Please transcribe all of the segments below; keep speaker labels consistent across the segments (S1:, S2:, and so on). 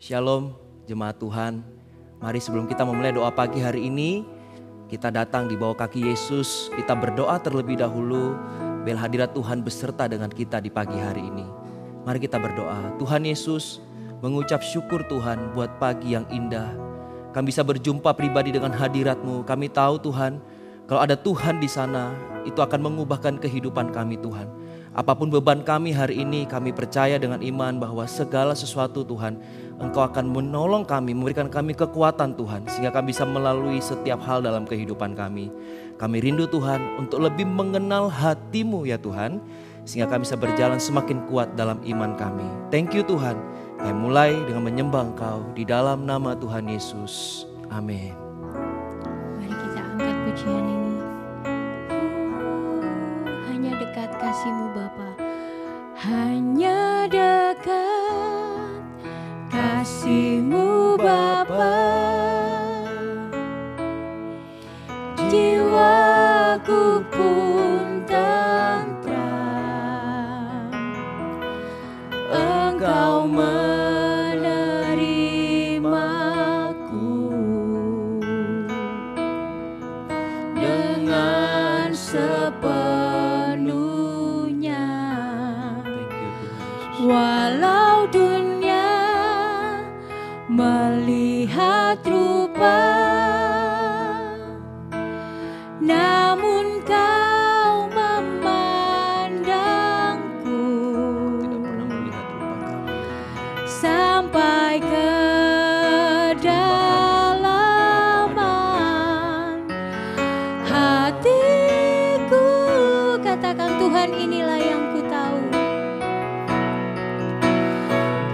S1: Shalom jemaat Tuhan. Mari sebelum kita memulai doa pagi hari ini, kita datang di bawah kaki Yesus. Kita berdoa terlebih dahulu biar hadirat Tuhan beserta dengan kita di pagi hari ini. Mari kita berdoa. Tuhan Yesus, mengucap syukur Tuhan buat pagi yang indah. Kami bisa berjumpa pribadi dengan hadirat-Mu. Kami tahu Tuhan, kalau ada Tuhan di sana, itu akan mengubahkan kehidupan kami Tuhan. Apapun beban kami hari ini, kami percaya dengan iman bahwa segala sesuatu Tuhan, Engkau akan menolong kami, memberikan kami kekuatan Tuhan, sehingga kami bisa melalui setiap hal dalam kehidupan kami. Kami rindu Tuhan untuk lebih mengenal hati-Mu ya Tuhan, sehingga kami bisa berjalan semakin kuat dalam iman kami. Thank you Tuhan. Kami mulai dengan menyembah Engkau di dalam nama Tuhan Yesus. Amin.
S2: Mari kita angkat pujian ini. Hanya dekat kasih-Mu Bapa, hanya dekat kasih-Mu Bapa, jiwaku pun tentram. Engkau menerimaku dengan sepenuhnya. Walau dunia melihat rupa, namun Kau memandangku sampai ke dalaman hatiku. Katakan, Tuhan, inilah yang ku tahu.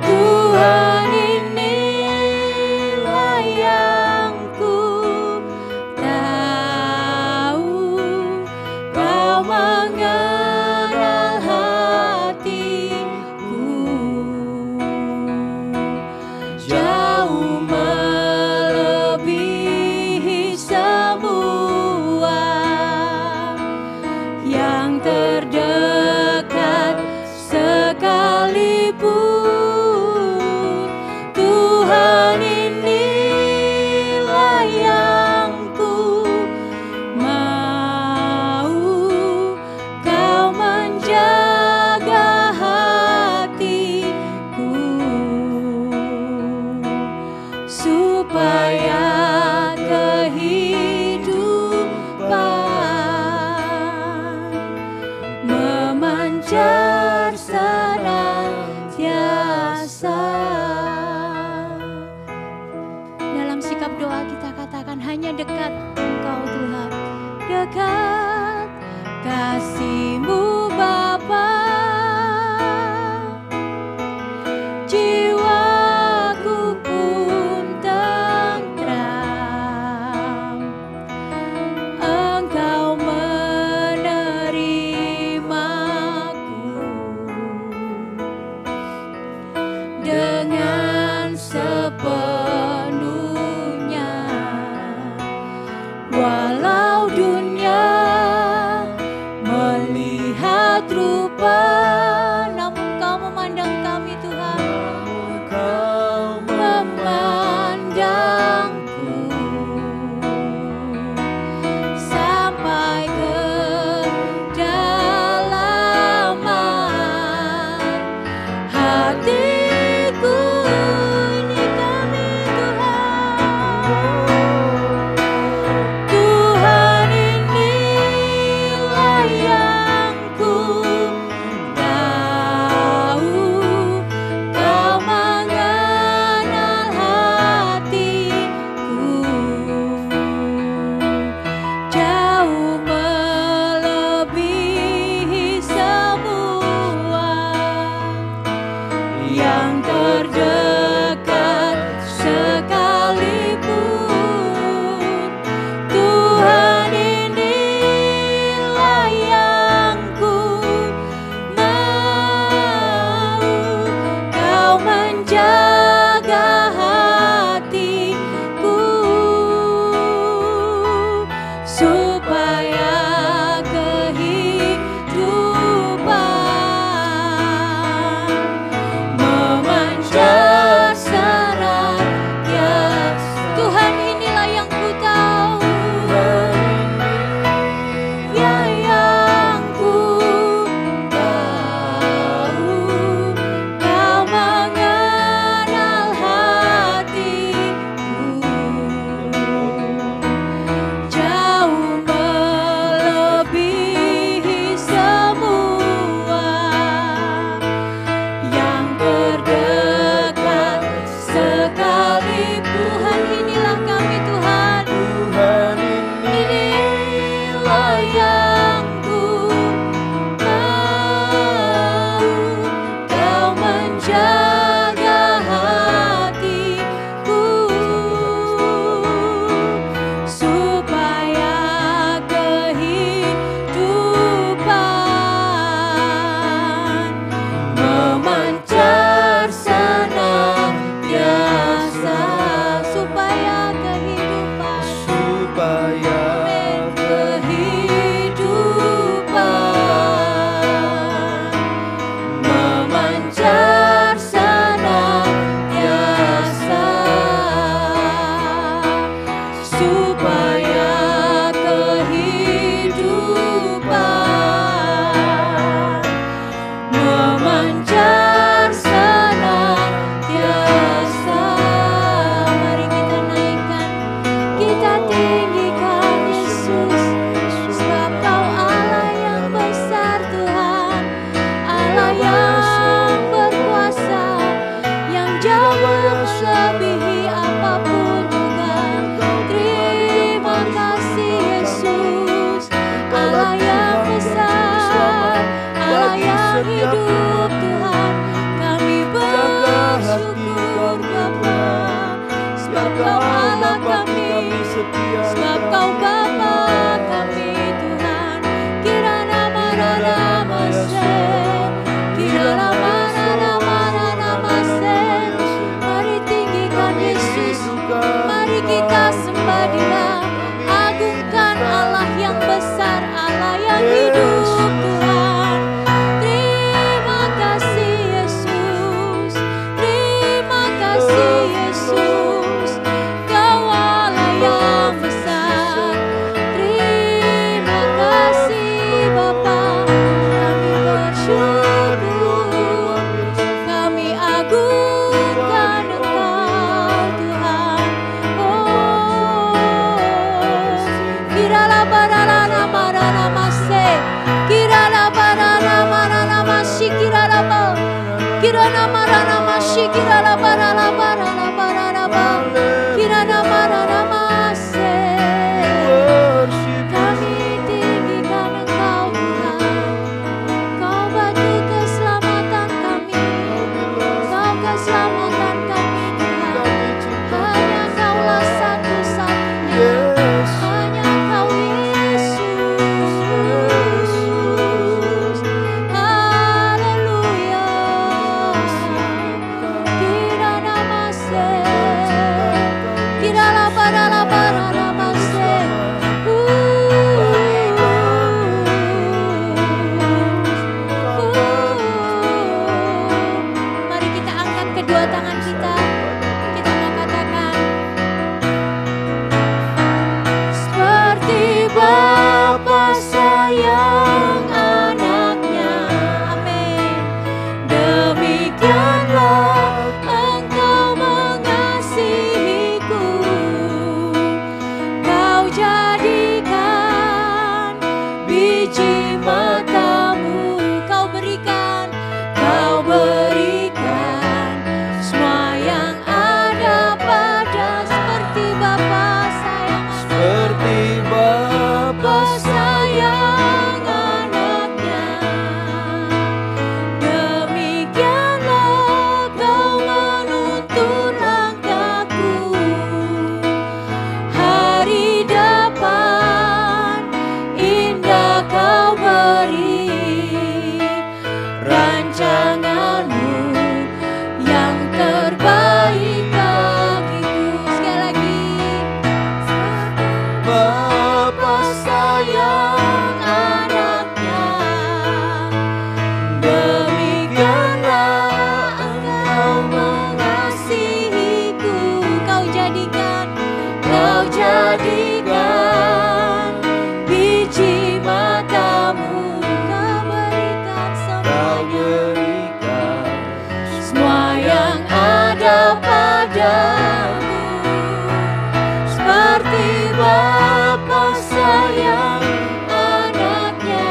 S2: Tuhan, inilah yang ku tahu. Kau mengenal hatiku jauh melebihi semua yang terdekat sekalipun. Tuhan, inilah yang ku mau. Kau menjaga hatiku supaya kehidupan memancar senantiasa. Dalam sikap doa kita katakan, hanya dekat Engkau Tuhan, dekat kasih-Mu Bapa, jiwaku pun tentram. Engkau menerimaku dengan sepenuhnya. Walau dunia melihat rupa, namun Kau memandang kami Tuhan. Kau memandangku sampai ke dalaman hatiku. Tuhan. Terima kasih Yesus, terima kasih Yesus, Kau Allah yang besar. Terima kasih Bapa, kami bersyukur, kami agungkan Engkau Tuhan. Kirala barala marana mase, kirala barana marana mashi, kirala ba, kirana marana mashi, kirala barala barala barala ba, kirana marana mase. Kami tinggikan Engkau Tuhan, Kau batu keselamatan kami, Kau keselamatan kami Tuhan. Hanya Kaulah satu-satunya, hanya Kau Yesus. Haleluya. Kirana mase, kirala barala barala mase. Mari kita angkat kedua tangan kita. Kita mau katakan, seperti Bapa sayang anaknya, amin. Demikianlah Engkau mengasihiku. Kau jadikan biji matamu, Kau berikan semua yang ada pada, seperti Bapa sayang
S1: Seperti Bapa
S2: sayang anaknya. Demikianlah Kau menuntun langkahku. Hari depan indah Kau beri, rancanganmu yang terbaik bagiku. Sekali lagi,
S1: Bapa
S2: sayang anaknya. Demikianlah Engkau mengasihiku. Kau jadikan biji matamu. Kau berikan semua yang ada padamu. Seperti Bapa sayang anaknya.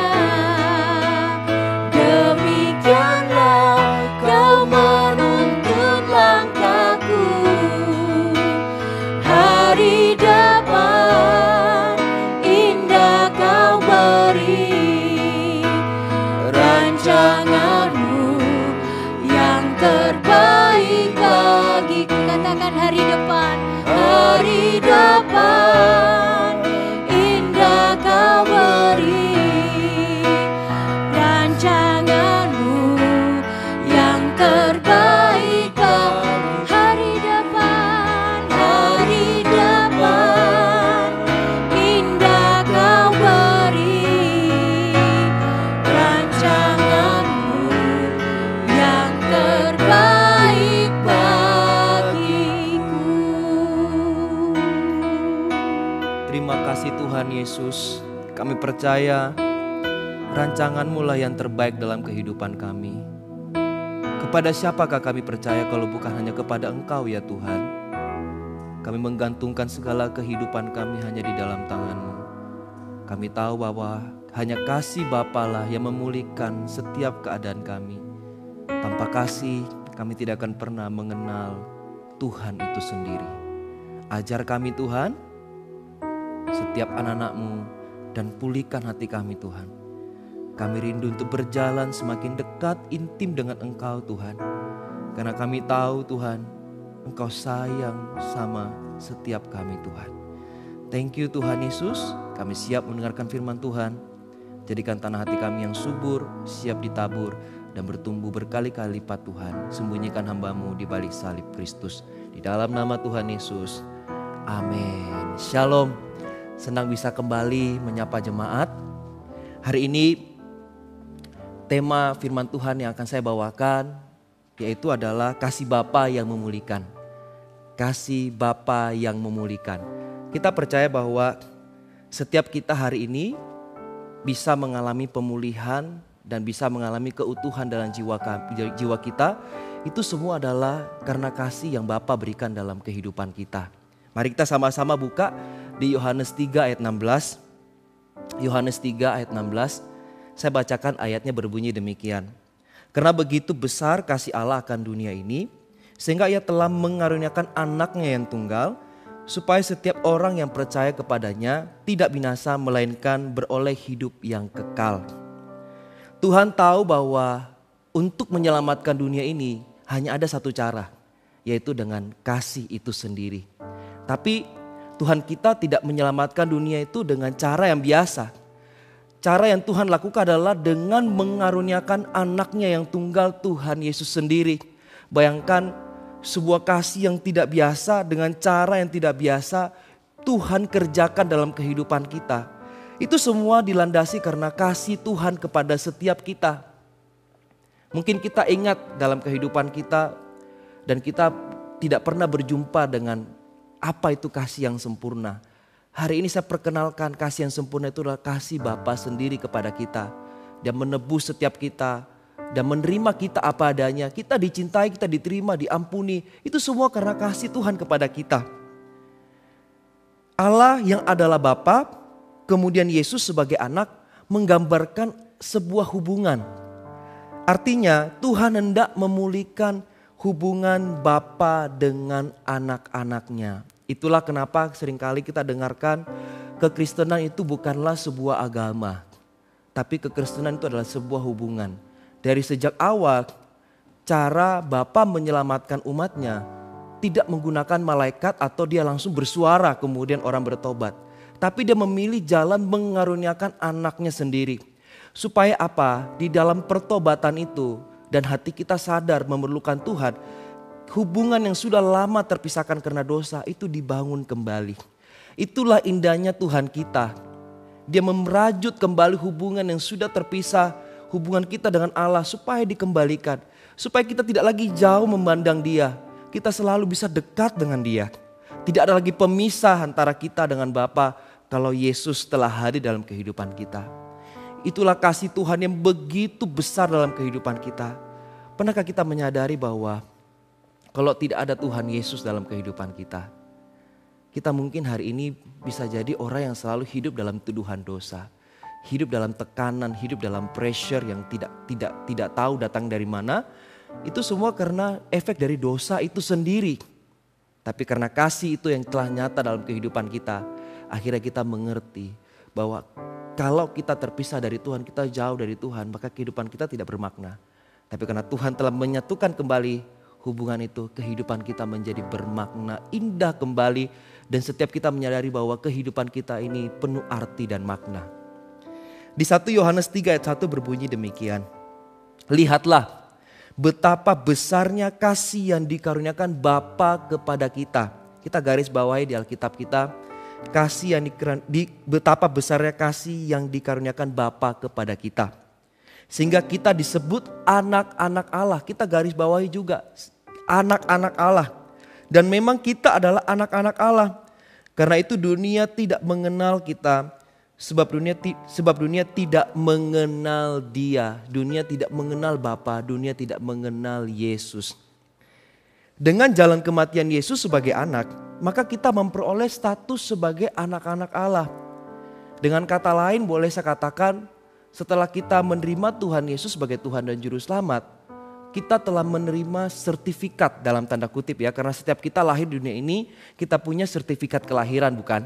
S2: Demikianlah Kau menuntun langkahku. Hari depan indah Kau beri, rancanganmu yang terbaik bagiku. Katakan hari depan indah Kau beri, rancanganmu yang terbaik bagi hari depan indah Kau beri, rancanganmu yang terbaik bagiku.
S1: Terima kasih Tuhan Yesus. Kami percaya rancangan-Mu lah yang terbaik dalam kehidupan kami. Kepada siapakah kami percaya kalau bukan hanya kepada Engkau ya Tuhan. Kami menggantungkan segala kehidupan kami hanya di dalam tangan-Mu. Kami tahu bahwa hanya kasih Bapa lah yang memulihkan setiap keadaan kami. Tanpa kasih kami tidak akan pernah mengenal Tuhan itu sendiri. Ajar kami Tuhan, setiap anak-anak-Mu, dan pulihkan hati kami Tuhan. Kami rindu untuk berjalan semakin dekat intim dengan Engkau Tuhan. Karena kami tahu Tuhan, Engkau sayang sama setiap kami Tuhan. Thank you Tuhan Yesus, kami siap mendengarkan firman Tuhan. Jadikan tanah hati kami yang subur, siap ditabur, dan bertumbuh berkali-kali lipat Tuhan. Sembunyikan hamba-Mu di balik salib Kristus. Di dalam nama Tuhan Yesus, amin. Shalom, senang bisa kembali menyapa jemaat. Hari ini tema firman Tuhan yang akan saya bawakan yaitu adalah kasih Bapa yang memulihkan. Kasih Bapa yang memulihkan. Kita percaya bahwa setiap kita hari ini bisa mengalami pemulihan dan bisa mengalami keutuhan dalam jiwa kita. Itu semua adalah karena kasih yang Bapa berikan dalam kehidupan kita. Mari kita sama-sama buka di Yohanes 3 ayat 16. Yohanes 3 ayat 16. Saya bacakan ayatnya berbunyi demikian. Karena begitu besar kasih Allah akan dunia ini, sehingga Ia telah mengaruniakan anaknya yang tunggal, supaya setiap orang yang percaya kepadanya tidak binasa melainkan beroleh hidup yang kekal. Tuhan tahu bahwa untuk menyelamatkan dunia ini hanya ada satu cara, yaitu dengan kasih itu sendiri. Tapi Tuhan kita tidak menyelamatkan dunia itu dengan cara yang biasa. Cara yang Tuhan lakukan adalah dengan mengaruniakan anaknya yang tunggal, Tuhan Yesus sendiri. Bayangkan sebuah kasih yang tidak biasa dengan cara yang tidak biasa Tuhan kerjakan dalam kehidupan kita. Itu semua dilandasi karena kasih Tuhan kepada setiap kita. Mungkin kita ingat dalam kehidupan kita dan kita tidak pernah berjumpa dengan apa itu kasih yang sempurna. Hari ini saya perkenalkan kasih yang sempurna itu adalah kasih Bapa sendiri kepada kita. Dia menebus setiap kita dan menerima kita apa adanya. Kita dicintai, kita diterima, diampuni. Itu semua karena kasih Tuhan kepada kita. Allah yang adalah Bapa, kemudian Yesus sebagai anak menggambarkan sebuah hubungan. Artinya Tuhan hendak memulihkan hubungan Bapa dengan anak-anaknya. Itulah kenapa seringkali kita dengarkan kekristenan itu bukanlah sebuah agama. Tapi kekristenan itu adalah sebuah hubungan. Dari sejak awal cara Bapa menyelamatkan umatnya tidak menggunakan malaikat atau dia langsung bersuara kemudian orang bertobat. Tapi dia memilih jalan mengaruniakan anaknya sendiri. Supaya apa? Di dalam pertobatan itu dan hati kita sadar memerlukan Tuhan, hubungan yang sudah lama terpisahkan karena dosa itu dibangun kembali. Itulah indahnya Tuhan kita. Dia merajut kembali hubungan yang sudah terpisah, hubungan kita dengan Allah supaya dikembalikan. Supaya kita tidak lagi jauh memandang Dia. Kita selalu bisa dekat dengan Dia. Tidak ada lagi pemisah antara kita dengan Bapa kalau Yesus telah hadir dalam kehidupan kita. Itulah kasih Tuhan yang begitu besar dalam kehidupan kita. Pernahkah kita menyadari bahwa kalau tidak ada Tuhan Yesus dalam kehidupan kita, kita mungkin hari ini bisa jadi orang yang selalu hidup dalam tuduhan dosa, hidup dalam tekanan, hidup dalam pressure yang tidak tahu datang dari mana. Itu semua karena efek dari dosa itu sendiri. Tapi karena kasih itu yang telah nyata dalam kehidupan kita, akhirnya kita mengerti bahwa kalau kita terpisah dari Tuhan, kita jauh dari Tuhan, maka kehidupan kita tidak bermakna. Tapi karena Tuhan telah menyatukan kembali hubungan itu, kehidupan kita menjadi bermakna, indah kembali. Dan setiap kita menyadari bahwa kehidupan kita ini penuh arti dan makna. Di 1 Yohanes 3 ayat 1 berbunyi demikian. Lihatlah betapa besarnya kasih yang dikaruniakan Bapa kepada kita. Kita garis bawahi di Alkitab kita. Betapa besarnya kasih yang dikaruniakan Bapa kepada kita. Sehingga kita disebut anak-anak Allah. Kita garis bawahi juga. Anak-anak Allah. Dan memang kita adalah anak-anak Allah. Karena itu dunia tidak mengenal kita. Sebab dunia tidak mengenal Dia. Dunia tidak mengenal Bapa. Dunia tidak mengenal Yesus. Dengan jalan kematian Yesus sebagai anak, maka kita memperoleh status sebagai anak-anak Allah. Dengan kata lain boleh saya katakan, setelah kita menerima Tuhan Yesus sebagai Tuhan dan Juru Selamat, kita telah menerima sertifikat dalam tanda kutip ya. Karena setiap kita lahir di dunia ini, kita punya sertifikat kelahiran bukan?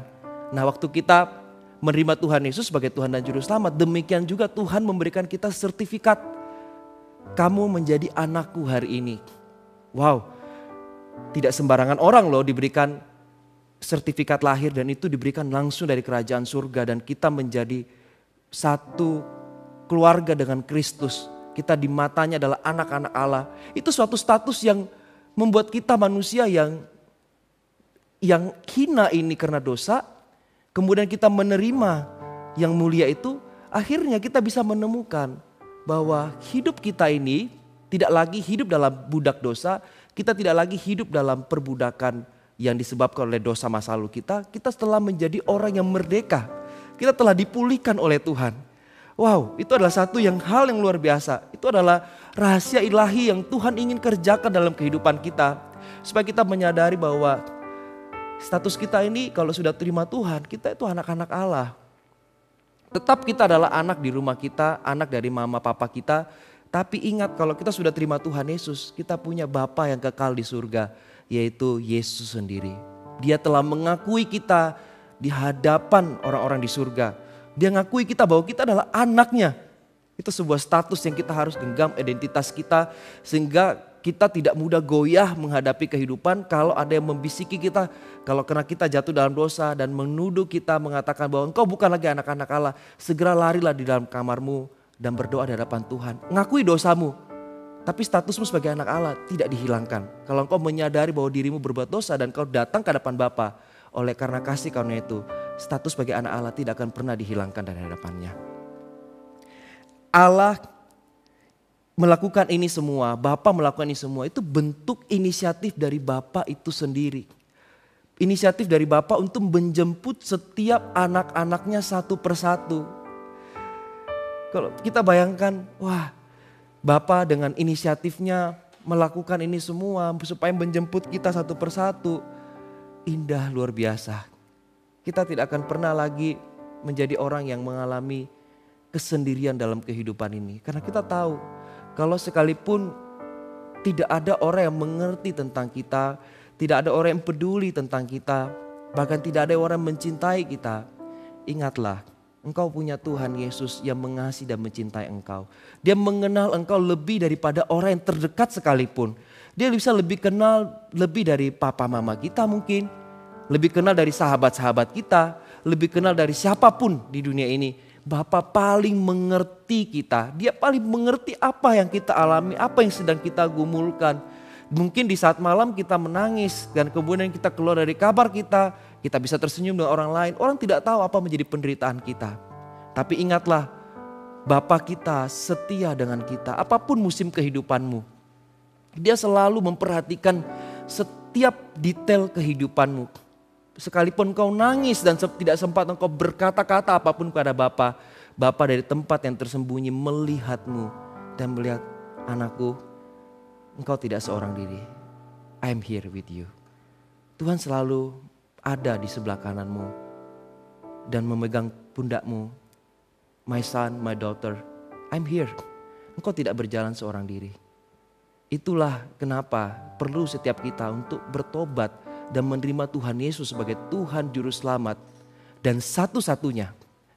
S1: Nah waktu kita menerima Tuhan Yesus sebagai Tuhan dan Juru Selamat, demikian juga Tuhan memberikan kita sertifikat. Kamu menjadi anakku hari ini. Wow. Tidak sembarangan orang loh diberikan sertifikat lahir dan itu diberikan langsung dari kerajaan surga. Dan kita menjadi satu keluarga dengan Kristus. Kita di matanya adalah anak-anak Allah. Itu suatu status yang membuat kita manusia yang hina ini karena dosa. Kemudian kita menerima yang mulia itu. akhirnya kita bisa menemukan bahwa hidup kita ini tidak lagi hidup dalam budak dosa, kita tidak lagi hidup dalam perbudakan yang disebabkan oleh dosa masa lalu kita telah menjadi orang yang merdeka. Kita telah dipulihkan oleh Tuhan. Wow, itu adalah hal yang luar biasa. Itu adalah rahasia ilahi yang Tuhan ingin kerjakan dalam kehidupan kita. Supaya kita menyadari bahwa status kita ini kalau sudah terima Tuhan, kita itu anak-anak Allah. Tetap kita adalah anak di rumah kita, anak dari mama papa kita. Tapi ingat kalau kita sudah terima Tuhan Yesus, kita punya Bapa yang kekal di surga, yaitu Yesus sendiri. Dia telah mengakui kita di hadapan orang-orang di surga. Dia mengakui kita bahwa kita adalah anaknya. Itu sebuah status yang kita harus genggam, identitas kita. Sehingga kita tidak mudah goyah menghadapi kehidupan kalau ada yang membisiki kita. Kalau karena kita jatuh dalam dosa dan menuduh kita mengatakan bahwa engkau bukan lagi anak-anak Allah. Segera larilah di dalam kamarmu dan berdoa di hadapan Tuhan. Ngakui dosamu. Tapi statusmu sebagai anak Allah tidak dihilangkan. Kalau engkau menyadari bahwa dirimu berbuat dosa dan kau datang ke hadapan Bapa. Oleh karena kasih karunia itu, status sebagai anak Allah tidak akan pernah dihilangkan dari hadapannya. Allah melakukan ini semua, Bapa melakukan ini semua, itu bentuk inisiatif dari Bapa itu sendiri. Inisiatif dari Bapa untuk menjemput setiap anak-anaknya satu persatu. Kalau kita bayangkan, wah, Bapa dengan inisiatifnya melakukan ini semua supaya menjemput kita satu persatu. Indah, luar biasa. Kita tidak akan pernah lagi menjadi orang yang mengalami kesendirian dalam kehidupan ini. Karena kita tahu kalau sekalipun tidak ada orang yang mengerti tentang kita, tidak ada orang yang peduli tentang kita, bahkan tidak ada orang yang mencintai kita. Ingatlah, engkau punya Tuhan Yesus yang mengasihi dan mencintai engkau. Dia mengenal engkau lebih daripada orang yang terdekat sekalipun. Dia bisa lebih kenal lebih dari papa mama kita mungkin. Lebih kenal dari sahabat-sahabat kita. Lebih kenal dari siapapun di dunia ini. Bapa paling mengerti kita. Dia paling mengerti apa yang kita alami, apa yang sedang kita gumulkan. Mungkin di saat malam kita menangis dan kemudian kita keluar dari kamar kita bisa tersenyum dengan orang lain. Orang tidak tahu apa menjadi penderitaan kita. Tapi ingatlah, Bapa kita setia dengan kita. Apapun musim kehidupanmu, Dia selalu memperhatikan setiap detail kehidupanmu. Sekalipun kau nangis dan tidak sempat engkau berkata-kata apapun kepada Bapa, Bapa dari tempat yang tersembunyi melihatmu dan melihat, anakku, engkau tidak seorang diri. I am here with you. Tuhan selalu ada di sebelah kananmu dan memegang pundakmu. My son, my daughter, I'm here. Engkau tidak berjalan seorang diri. Itulah kenapa perlu setiap kita untuk bertobat dan menerima Tuhan Yesus sebagai Tuhan Juru Selamat. Dan satu-satunya,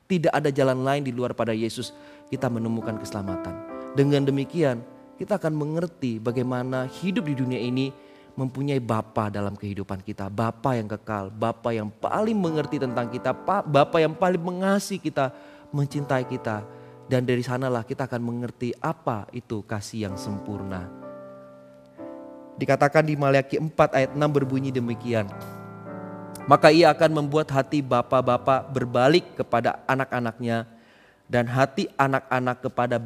S1: tidak ada jalan lain di luar pada Yesus kita menemukan keselamatan. Dengan demikian, kita akan mengerti bagaimana hidup di dunia ini mempunyai Bapa dalam kehidupan kita. Bapa yang kekal, Bapa yang paling mengerti tentang kita, Bapa yang paling mengasihi kita, mencintai kita. Dan dari sanalah kita akan mengerti apa itu kasih yang sempurna. Dikatakan di Maliaki 4 ayat 6 berbunyi demikian. Maka ia akan membuat hati bapak-bapak berbalik kepada anak-anaknya dan hati anak-anak kepada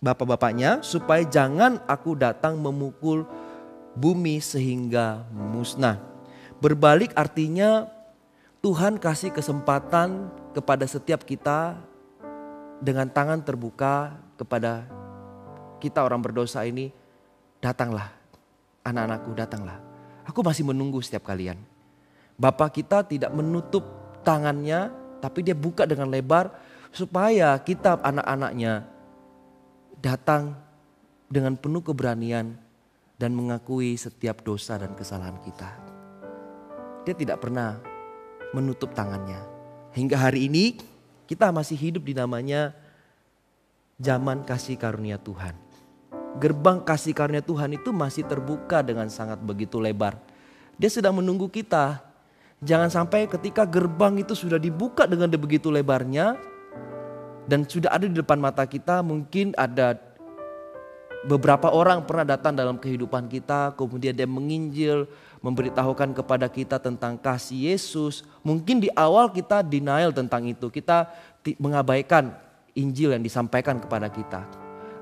S1: bapak-bapaknya, supaya jangan aku datang memukul bumi sehingga musnah. Berbalik artinya Tuhan kasih kesempatan kepada setiap kita dengan tangan terbuka kepada kita orang berdosa ini. Datanglah, anak-anakku, datanglah. Aku masih menunggu setiap kalian. Bapa kita tidak menutup tangannya, tapi dia buka dengan lebar supaya kita anak-anaknya datang dengan penuh keberanian dan mengakui setiap dosa dan kesalahan kita. Dia tidak pernah menutup tangannya. Hingga hari ini kita masih hidup di namanya zaman kasih karunia Tuhan. Gerbang kasih karunia Tuhan itu masih terbuka dengan sangat begitu lebar. Dia sedang menunggu kita. Jangan sampai ketika gerbang itu sudah dibuka dengan begitu lebarnya dan sudah ada di depan mata kita, mungkin ada beberapa orang pernah datang dalam kehidupan kita, kemudian dia menginjil, memberitahukan kepada kita tentang kasih Yesus. Mungkin di awal kita denial tentang itu, kita mengabaikan Injil yang disampaikan kepada kita.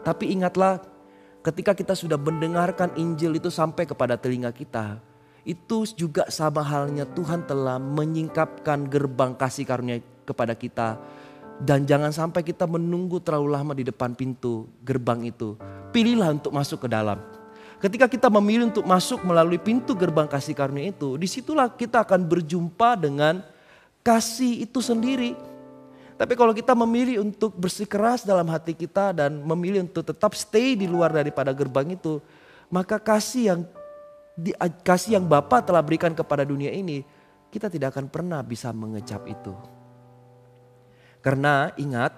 S1: Tapi ingatlah, ketika kita sudah mendengarkan Injil itu sampai kepada telinga kita, itu juga sama halnya Tuhan telah menyingkapkan gerbang kasih karunia kepada kita. Dan jangan sampai kita menunggu terlalu lama di depan pintu gerbang itu. Pilihlah untuk masuk ke dalam. Ketika kita memilih untuk masuk melalui pintu gerbang kasih karunia itu, disitulah kita akan berjumpa dengan kasih itu sendiri. Tapi kalau kita memilih untuk bersikeras dalam hati kita dan memilih untuk tetap stay di luar daripada gerbang itu, maka kasih yang Bapa telah berikan kepada dunia ini, kita tidak akan pernah bisa mengecap itu. Karena ingat,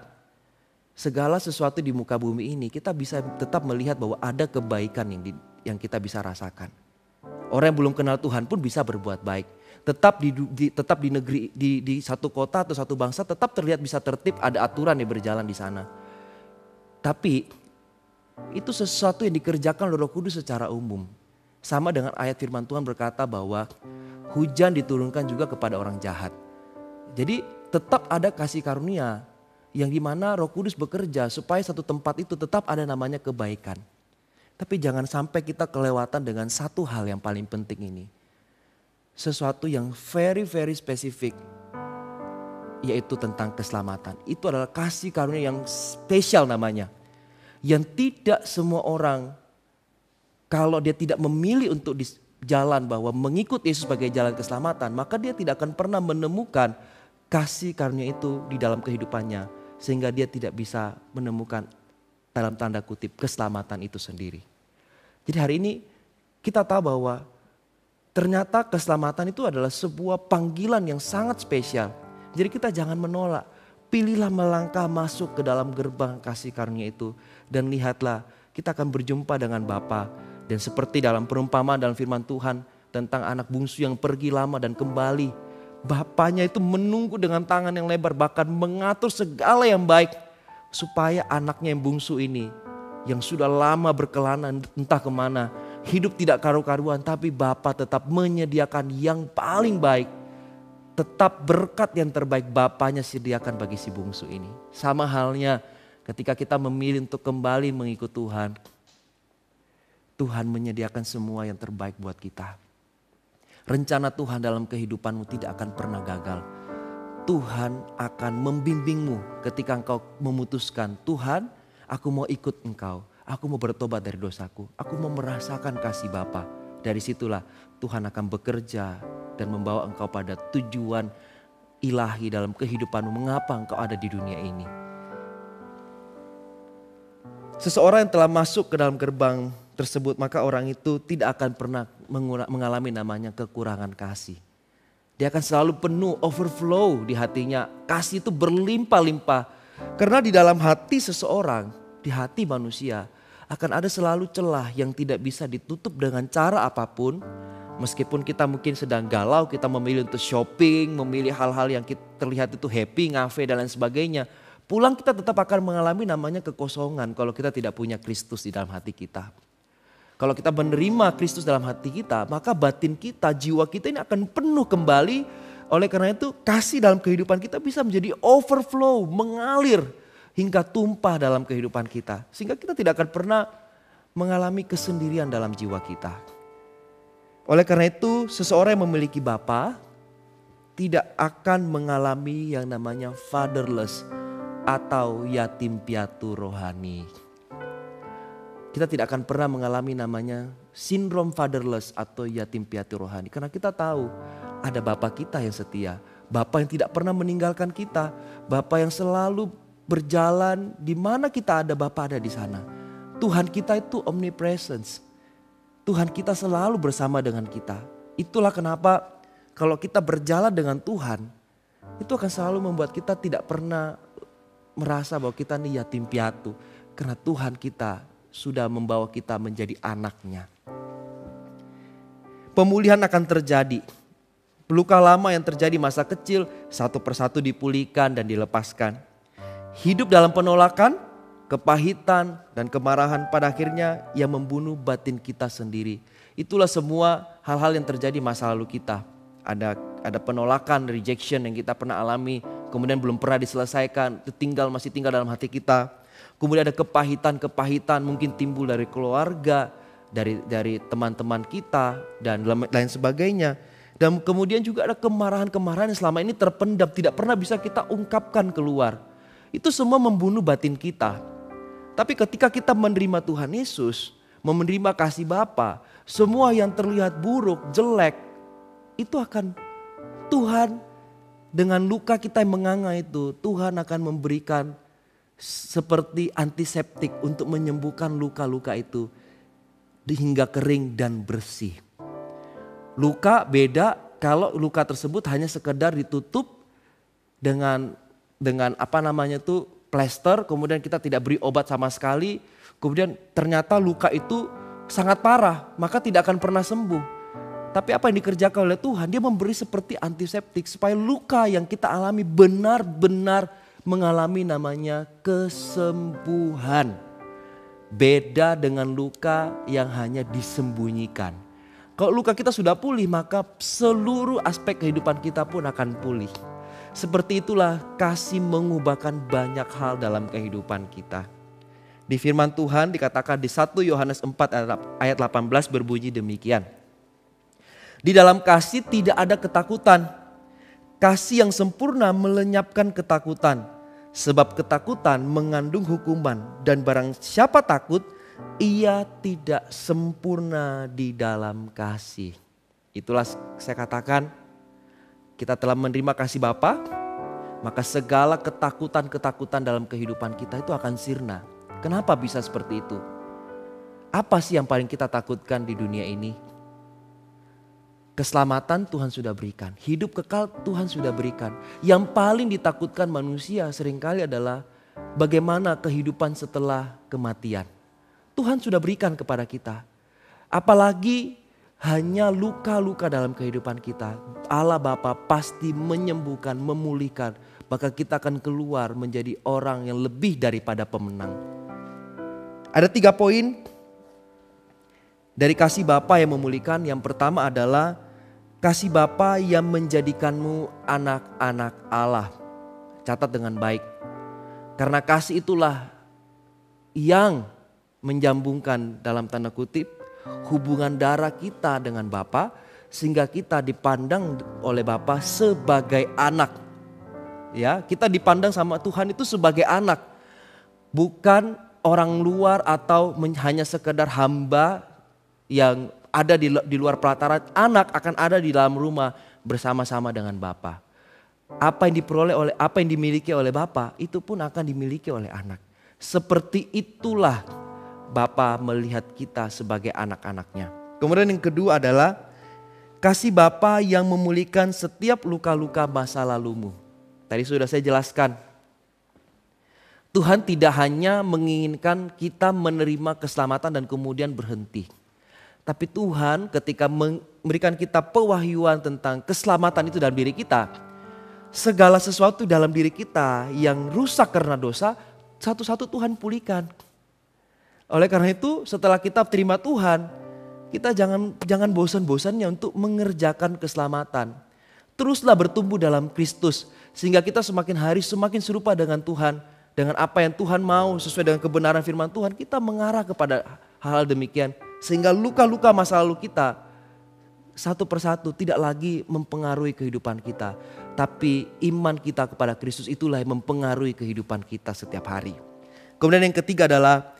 S1: segala sesuatu di muka bumi ini kita bisa tetap melihat bahwa ada kebaikan yang kita bisa rasakan. Orang yang belum kenal Tuhan pun bisa berbuat baik. Tetap di negeri, di satu kota atau satu bangsa tetap terlihat bisa tertib, ada aturan yang berjalan di sana. Tapi itu sesuatu yang dikerjakan oleh Roh Kudus secara umum. Sama dengan ayat firman Tuhan berkata bahwa hujan diturunkan juga kepada orang jahat. Jadi tetap ada kasih karunia yang dimana Roh Kudus bekerja supaya satu tempat itu tetap ada namanya kebaikan. Tapi jangan sampai kita kelewatan dengan satu hal yang paling penting ini. Sesuatu yang very spesifik, yaitu tentang keselamatan. Itu adalah kasih karunia yang spesial namanya. Yang tidak semua orang, kalau dia tidak memilih untuk jalan bahwa mengikut Yesus sebagai jalan keselamatan, maka dia tidak akan pernah menemukan kasih karunia itu di dalam kehidupannya. Sehingga dia tidak bisa menemukan dalam tanda kutip keselamatan itu sendiri. Jadi hari ini kita tahu bahwa ternyata keselamatan itu adalah sebuah panggilan yang sangat spesial. Jadi kita jangan menolak. Pilihlah melangkah masuk ke dalam gerbang kasih karunia itu. Dan lihatlah, kita akan berjumpa dengan Bapa. Dan seperti dalam perumpamaan dalam firman Tuhan tentang anak bungsu yang pergi lama dan kembali. Bapaknya itu menunggu dengan tangan yang lebar, bahkan mengatur segala yang baik. Supaya anaknya yang bungsu ini, yang sudah lama berkelana entah kemana, hidup tidak karu-karuan, tapi Bapa tetap menyediakan yang paling baik. Tetap berkat yang terbaik Bapaknya sediakan bagi si bungsu ini. Sama halnya ketika kita memilih untuk kembali mengikut Tuhan. Tuhan menyediakan semua yang terbaik buat kita. Rencana Tuhan dalam kehidupanmu tidak akan pernah gagal. Tuhan akan membimbingmu ketika engkau memutuskan, Tuhan, aku mau ikut engkau. Aku mau bertobat dari dosaku. Aku mau merasakan kasih Bapa. Dari situlah Tuhan akan bekerja dan membawa engkau pada tujuan ilahi dalam kehidupanmu. Mengapa engkau ada di dunia ini? Seseorang yang telah masuk ke dalam gerbang tersebut, maka orang itu tidak akan pernah mengalami namanya kekurangan kasih. Dia akan selalu penuh, overflow di hatinya. Kasih itu berlimpah-limpah. Karena di dalam hati seseorang, di hati manusia, akan ada selalu celah yang tidak bisa ditutup dengan cara apapun. Meskipun kita mungkin sedang galau, kita memilih untuk shopping, memilih hal-hal yang terlihat itu happy, ngafe dan lain sebagainya. Pulang kita tetap akan mengalami namanya kekosongan kalau kita tidak punya Kristus di dalam hati kita. Kalau kita menerima Kristus dalam hati kita, maka batin kita, jiwa kita ini akan penuh kembali. Oleh karena itu kasih dalam kehidupan kita bisa menjadi overflow, mengalir hingga tumpah dalam kehidupan kita. Sehingga kita tidak akan pernah mengalami kesendirian dalam jiwa kita. Oleh karena itu seseorang yang memiliki Bapa tidak akan mengalami yang namanya fatherless atau yatim piatu rohani. Kita tidak akan pernah mengalami namanya sindrom fatherless atau yatim piatu rohani. Karena kita tahu ada Bapa kita yang setia. Bapa yang tidak pernah meninggalkan kita. Bapa yang selalu berjalan di mana kita ada, Bapa ada di sana. Tuhan kita itu omnipresence. Tuhan kita selalu bersama dengan kita. Itulah kenapa kalau kita berjalan dengan Tuhan, itu akan selalu membuat kita tidak pernah merasa bahwa kita ini yatim piatu. Karena Tuhan kita sudah membawa kita menjadi anaknya. Pemulihan akan terjadi. Luka lama yang terjadi masa kecil satu persatu dipulihkan dan dilepaskan. Hidup dalam penolakan kepahitan, dan kemarahan pada akhirnya yang membunuh batin kita sendiri. Itulah semua hal-hal yang terjadi masa lalu kita. Ada penolakan, rejection yang kita pernah alami, kemudian belum pernah diselesaikan, masih tinggal dalam hati kita. Kemudian ada kepahitan mungkin timbul dari keluarga, dari teman-teman kita, dan lain sebagainya. Dan kemudian juga ada kemarahan-kemarahan yang selama ini terpendam, tidak pernah bisa kita ungkapkan keluar. Itu semua membunuh batin kita. Tapi ketika kita menerima Tuhan Yesus, menerima kasih Bapa, semua yang terlihat buruk, jelek, itu akan Tuhan dengan luka kita yang menganga itu, Tuhan akan memberikan seperti antiseptik untuk menyembuhkan luka-luka itu hingga kering dan bersih. Luka beda kalau luka tersebut hanya sekedar ditutup dengan plester, kemudian kita tidak beri obat sama sekali, kemudian ternyata luka itu sangat parah, maka tidak akan pernah sembuh. Tapi apa yang dikerjakan oleh Tuhan, Dia memberi seperti antiseptik supaya luka yang kita alami benar-benar mengalami namanya kesembuhan. Beda dengan luka yang hanya disembunyikan. Kalau luka kita sudah pulih, maka seluruh aspek kehidupan kita pun akan pulih. Seperti itulah kasih mengubahkan banyak hal dalam kehidupan kita. Di firman Tuhan dikatakan di 1 Yohanes 4 ayat 18 berbunyi demikian. Di dalam kasih tidak ada ketakutan. Kasih yang sempurna melenyapkan ketakutan. Sebab ketakutan mengandung hukuman. Dan barang siapa takut, ia tidak sempurna di dalam kasih. Itulah saya katakan, kita telah menerima kasih Bapa, maka segala ketakutan-ketakutan dalam kehidupan kita itu akan sirna. Kenapa bisa seperti itu? Apa sih yang paling kita takutkan di dunia ini? Keselamatan Tuhan sudah berikan, hidup kekal Tuhan sudah berikan. Yang paling ditakutkan manusia seringkali adalah bagaimana kehidupan setelah kematian. Tuhan sudah berikan kepada kita. Apalagi hanya luka-luka dalam kehidupan kita. Allah Bapa pasti menyembuhkan, memulihkan. Maka kita akan keluar menjadi orang yang lebih daripada pemenang. Ada 3 poin dari kasih Bapa yang memulihkan. Yang pertama adalah kasih Bapa yang menjadikanmu anak-anak Allah. Catat dengan baik. Karena kasih itulah yang menjambungkan dalam tanda kutip hubungan darah kita dengan Bapa, sehingga kita dipandang oleh Bapa sebagai anak. Ya, kita dipandang sama Tuhan itu sebagai anak. Bukan orang luar atau hanya sekedar hamba yang ada di luar pelataran. Anak akan ada di dalam rumah bersama-sama dengan Bapa. Apa yang dimiliki oleh Bapa itu pun akan dimiliki oleh anak. Seperti itulah Bapa melihat kita sebagai anak-anaknya. Kemudian yang kedua adalah kasih Bapa yang memulihkan setiap luka-luka masa lalumu. Tadi sudah saya jelaskan. Tuhan tidak hanya menginginkan kita menerima keselamatan dan kemudian berhenti. Tapi Tuhan ketika memberikan kita pewahyuan tentang keselamatan itu dalam diri kita, segala sesuatu dalam diri kita yang rusak karena dosa, satu-satu Tuhan pulihkan. Oleh karena itu setelah kita terima Tuhan, kita jangan bosan-bosannya untuk mengerjakan keselamatan. Teruslah bertumbuh dalam Kristus sehingga kita semakin hari semakin serupa dengan Tuhan. Dengan apa yang Tuhan mau sesuai dengan kebenaran firman Tuhan, kita mengarah kepada hal demikian. Sehingga luka-luka masa lalu kita satu persatu tidak lagi mempengaruhi kehidupan kita. Tapi iman kita kepada Kristus itulah yang mempengaruhi kehidupan kita setiap hari. Kemudian yang ketiga adalah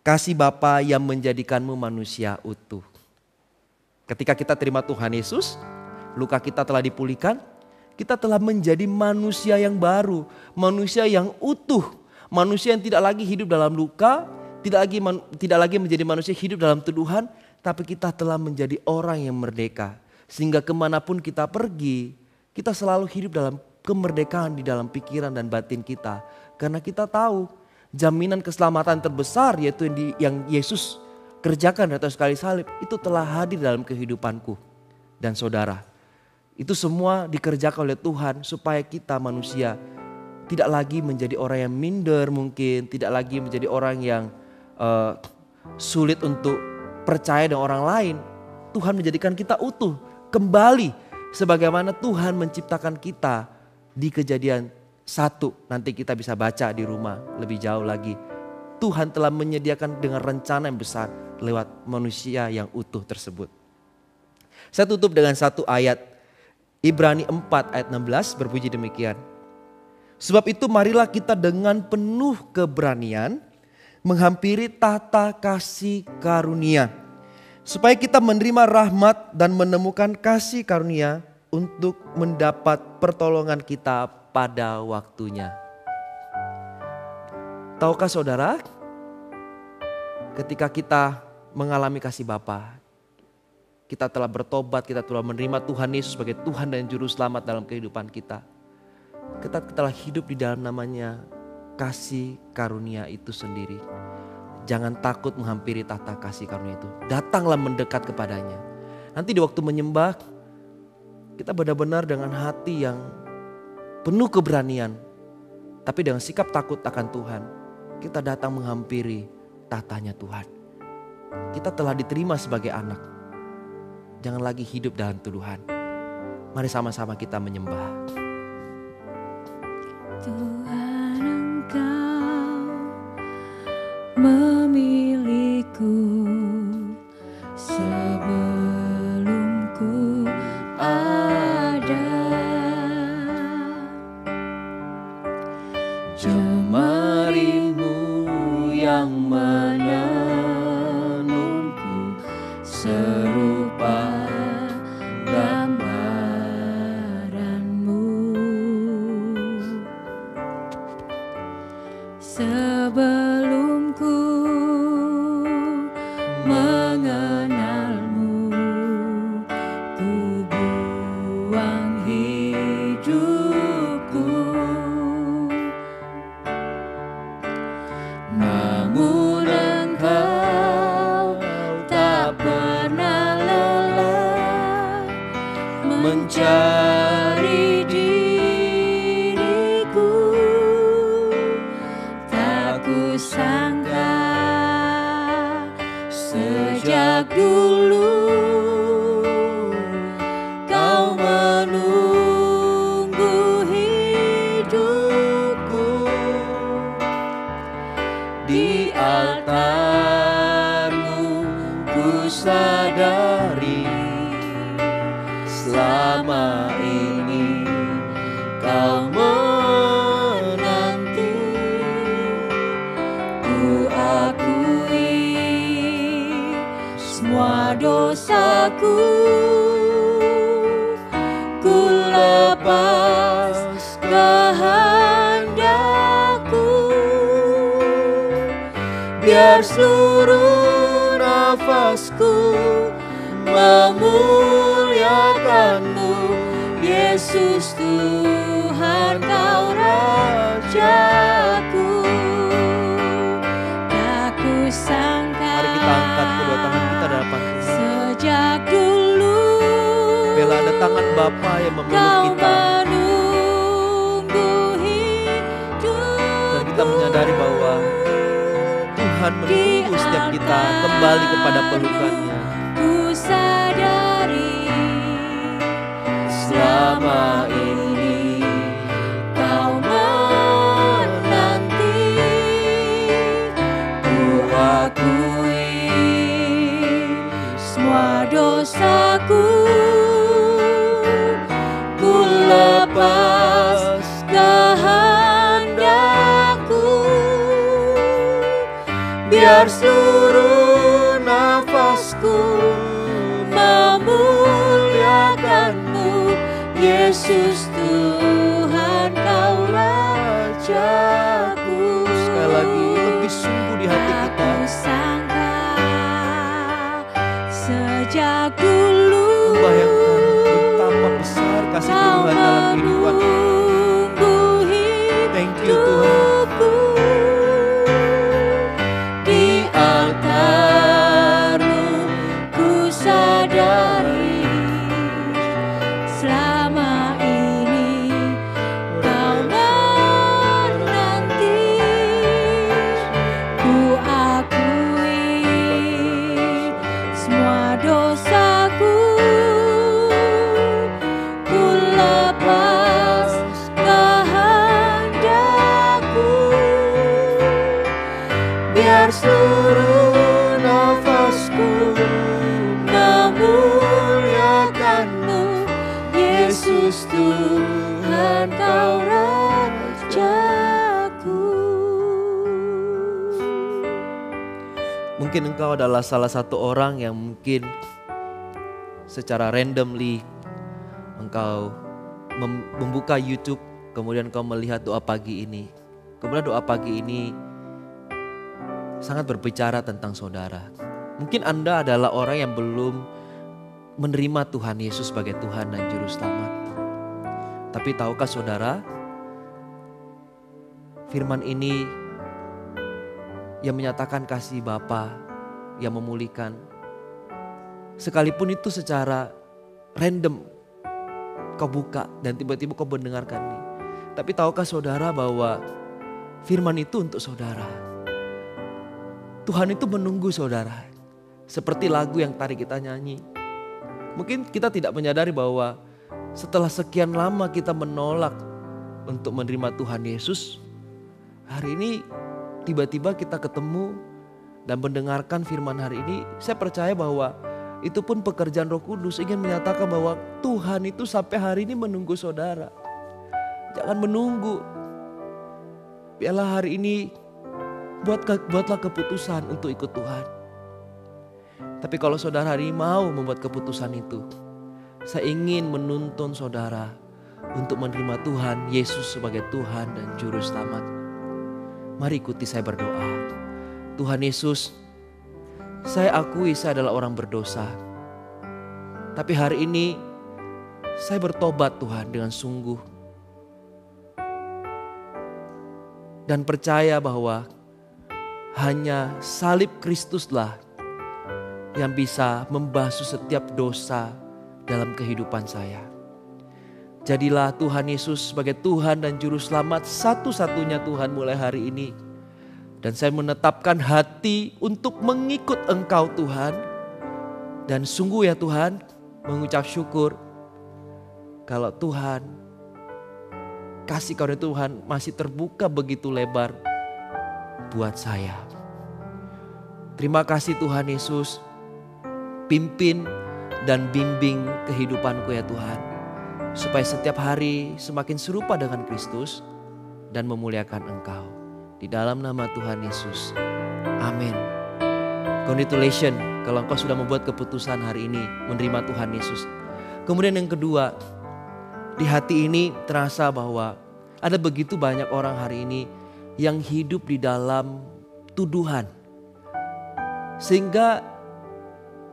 S1: kasih Bapa yang menjadikanmu manusia utuh. Ketika kita terima Tuhan Yesus, luka kita telah dipulihkan. Kita telah menjadi manusia yang baru, manusia yang utuh. Manusia yang tidak lagi hidup dalam luka, tidak lagi menjadi manusia hidup dalam tuduhan, tapi kita telah menjadi orang yang merdeka. Sehingga kemanapun kita pergi, kita selalu hidup dalam kemerdekaan di dalam pikiran dan batin kita. Karena kita tahu jaminan keselamatan terbesar yaitu yang Yesus kerjakan di atas kayu salib itu telah hadir dalam kehidupanku dan saudara. Itu semua dikerjakan oleh Tuhan supaya kita manusia tidak lagi menjadi orang yang minder mungkin, tidak lagi menjadi orang yang sulit untuk percaya dengan orang lain. Tuhan menjadikan kita utuh kembali sebagaimana Tuhan menciptakan kita di Kejadian 1. Nanti kita bisa baca di rumah lebih jauh lagi. Tuhan telah menyediakan dengan rencana yang besar lewat manusia yang utuh tersebut. Saya tutup dengan satu ayat, Ibrani 4 ayat 16 berbunyi demikian. Sebab itu marilah kita dengan penuh keberanian menghampiri tahta kasih karunia, supaya kita menerima rahmat dan menemukan kasih karunia untuk mendapat pertolongan kita pada waktunya. Tahukah saudara, ketika kita mengalami kasih Bapa, kita telah bertobat, kita telah menerima Tuhan Yesus sebagai Tuhan dan Juru Selamat dalam kehidupan kita. Kita telah hidup di dalam namanya kasih karunia itu sendiri. Jangan takut menghampiri tahta kasih karunia itu. Datanglah mendekat kepadanya. Nanti di waktu menyembah, kita benar-benar dengan hati yang penuh keberanian, tapi dengan sikap takut akan Tuhan, kita datang menghampiri tahtanya Tuhan. Kita telah diterima sebagai anak. Jangan lagi hidup dalam tuduhan. Mari sama-sama kita menyembah.
S2: Tuhan, Engkau memilihku sebelum ku ada. Jemarimu yang menenunku serupa gambaranmu. Sebelum ku mengenalmu, ku buang hidupku. Namun Engkau tak pernah lelah mencari diriku. Tak kusangka sejak dulu Kau menunggu hidupku. Di altar-Mu ku sadari selama ini Kau menanti. Ku akui semua dosaku, ku lepas kehendakku. Biar seluruh nafasku memuliakan-Mu, Yesus Tuhan Kau Rajaku. Tak kusangka
S1: Mari kita angkat kedua tangan kita di hadapan Tuhan.
S2: sejak dulu
S1: Bila ada tangan Bapa yang memeluk
S2: Kau
S1: kita,
S2: menunggu hidupku.
S1: dan kita menyadari bahwa Tuhan menunggu setiap kita kembali kepada pelukannya.
S2: Ku sadari selama ini Kau menanti. Ku akui semua dosaku, ku lepas kehendakku. Biar seluruh nafasku memuliakan-Mu, Yesus Tuhan Kau Rajaku.
S1: Sekali lagi lebih sungguh di hati kita.
S2: Tak kusangka sejak dulu
S1: Membayangkan betapa besar kasih
S2: Kau
S1: Tuhan dalam kehidupan kita.
S2: menunggu
S1: Thank you Tuhan.
S2: hidupku. Di altar-Mu ku sadari selama ini Kau menanti. Yesus Tuhan Kau Rajaku.
S1: Mungkin engkau adalah salah satu orang yang mungkin secara randomly engkau membuka YouTube, kemudian engkau melihat doa pagi ini. Kemudian doa pagi ini sangat berbicara tentang saudara. Mungkin Anda adalah orang yang belum menerima Tuhan Yesus sebagai Tuhan dan Juru Selamat. Tapi tahukah saudara, firman ini yang menyatakan kasih Bapa yang memulihkan, sekalipun itu secara random kau buka dan tiba-tiba kau mendengarkan ini. Tapi tahukah saudara bahwa firman itu untuk saudara. Tuhan itu menunggu saudara. Seperti lagu yang tadi kita nyanyi. Mungkin kita tidak menyadari bahwa setelah sekian lama kita menolak untuk menerima Tuhan Yesus, hari ini tiba-tiba kita ketemu dan mendengarkan firman hari ini. Saya percaya bahwa itu pun pekerjaan Roh Kudus ingin menyatakan bahwa Tuhan itu sampai hari ini menunggu saudara. Jangan menunggu. Biarlah hari ini buatlah keputusan untuk ikut Tuhan. Tapi kalau saudara hari ini mau membuat keputusan itu, saya ingin menuntun saudara untuk menerima Tuhan Yesus sebagai Tuhan dan Juru Selamat. Mari ikuti saya berdoa. Tuhan Yesus, saya akui saya adalah orang berdosa. Tapi hari ini saya bertobat Tuhan dengan sungguh. Dan percaya bahwa hanya salib Kristuslah yang bisa membasuh setiap dosa dalam kehidupan saya. Jadilah Tuhan Yesus sebagai Tuhan dan Juru Selamat satu-satunya Tuhan mulai hari ini. Dan saya menetapkan hati untuk mengikut Engkau Tuhan. Dan sungguh ya Tuhan, mengucap syukur kalau Tuhan, kasih karunia Tuhan masih terbuka begitu lebar buat saya. Terima kasih Tuhan Yesus, pimpin dan bimbing kehidupanku ya Tuhan. Supaya setiap hari semakin serupa dengan Kristus dan memuliakan Engkau. Di dalam nama Tuhan Yesus. Amin. Congratulations kalau engkau sudah membuat keputusan hari ini menerima Tuhan Yesus. Kemudian yang kedua, di hati ini terasa bahwa ada begitu banyak orang hari ini yang hidup di dalam tuduhan. Sehingga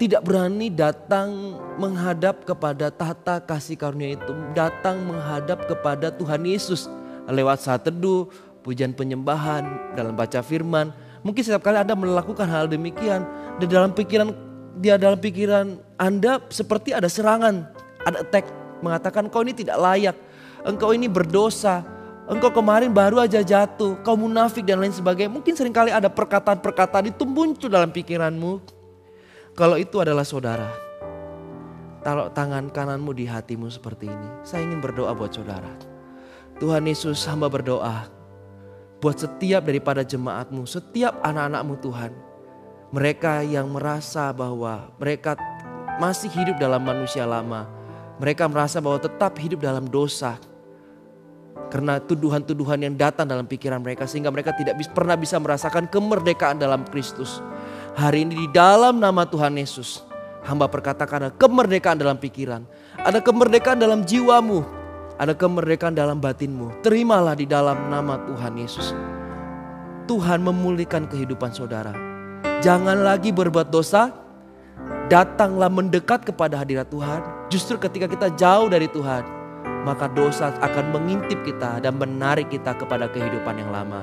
S1: tidak berani datang menghadap kepada tahta kasih karunia itu. Datang menghadap kepada Tuhan Yesus. Lewat saat teduh, pujian penyembahan, dalam baca firman. Mungkin setiap kali Anda melakukan hal demikian. Dan dalam pikiran Anda seperti ada serangan. Ada attack. Mengatakan kau ini tidak layak. Engkau ini berdosa. Engkau kemarin baru aja jatuh. Kau munafik dan lain sebagainya. Mungkin seringkali ada perkataan-perkataan itu muncul dalam pikiranmu. Kalau itu adalah saudara, taruh tangan kananmu di hatimu seperti ini. Saya ingin berdoa buat saudara. Tuhan Yesus, hamba berdoa buat setiap daripada jemaatmu, setiap anak-anakmu Tuhan. Mereka yang merasa bahwa mereka masih hidup dalam manusia lama. Mereka merasa bahwa tetap hidup dalam dosa. Karena tuduhan-tuduhan yang datang dalam pikiran mereka. Sehingga mereka tidak pernah bisa merasakan kemerdekaan dalam Kristus. Hari ini di dalam nama Tuhan Yesus, hamba perkatakan ada kemerdekaan dalam pikiran. Ada kemerdekaan dalam jiwamu. Ada kemerdekaan dalam batinmu. Terimalah di dalam nama Tuhan Yesus. Tuhan memulihkan kehidupan saudara. Jangan lagi berbuat dosa. Datanglah mendekat kepada hadirat Tuhan. Justru ketika kita jauh dari Tuhan, maka dosa akan mengintip kita dan menarik kita kepada kehidupan yang lama.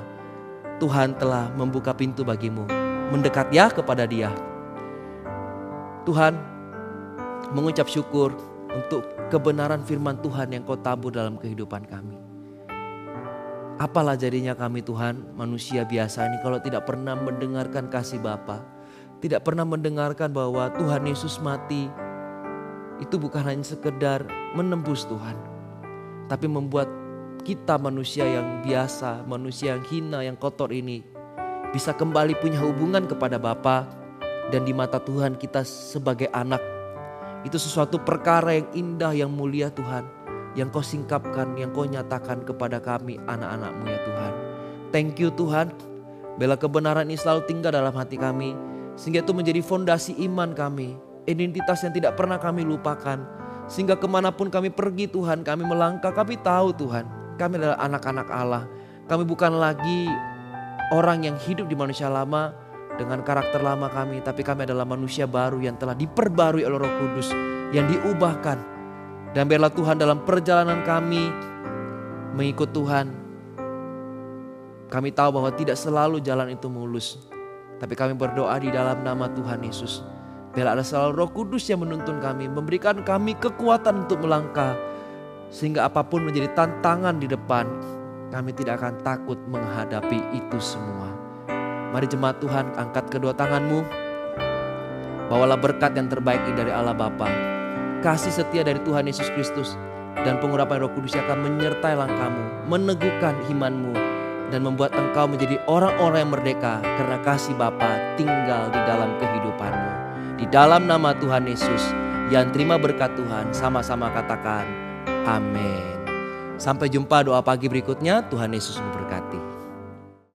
S1: Tuhan telah membuka pintu bagimu. Mendekat ya kepada Dia. Tuhan, mengucap syukur untuk kebenaran firman Tuhan yang Kau tabur dalam kehidupan kami. Apalah jadinya kami Tuhan, manusia biasa ini kalau tidak pernah mendengarkan kasih Bapa, tidak pernah mendengarkan bahwa Tuhan Yesus mati itu bukan hanya sekedar menembus Tuhan, tapi membuat kita manusia yang biasa, manusia yang hina, yang kotor ini bisa kembali punya hubungan kepada Bapa. Dan di mata Tuhan kita sebagai anak, itu sesuatu perkara yang indah, yang mulia Tuhan. yang kau singkapkan, yang kau nyatakan kepada kami anak-anak-Mu ya Tuhan. Thank you Tuhan, bila kebenaran ini selalu tinggal dalam hati kami, sehingga itu menjadi fondasi iman kami, identitas yang tidak pernah kami lupakan. Sehingga kemanapun kami pergi Tuhan, kami melangkah, kami tahu Tuhan, kami adalah anak-anak Allah. Kami bukan lagi orang yang hidup di manusia lama dengan karakter lama kami, tapi kami adalah manusia baru yang telah diperbarui oleh Roh Kudus, yang diubahkan. Dan biarlah Tuhan dalam perjalanan kami mengikut Tuhan, kami tahu bahwa tidak selalu jalan itu mulus, tapi kami berdoa di dalam nama Tuhan Yesus. Biarlah ada selalu Roh Kudus yang menuntun kami, memberikan kami kekuatan untuk melangkah, sehingga apapun menjadi tantangan di depan, kami tidak akan takut menghadapi itu semua. Mari jemaat Tuhan, angkat kedua tanganmu. Bawalah berkat yang terbaik ini dari Allah Bapa, kasih setia dari Tuhan Yesus Kristus, dan pengurapan Roh Kudus yang akan menyertai langkahmu, meneguhkan imanmu, dan membuat engkau menjadi orang-orang yang merdeka karena kasih Bapa tinggal di dalam kehidupanmu. Di dalam nama Tuhan Yesus, yang terima berkat Tuhan, sama-sama katakan amin. Sampai jumpa doa pagi berikutnya. Tuhan Yesus memberkati.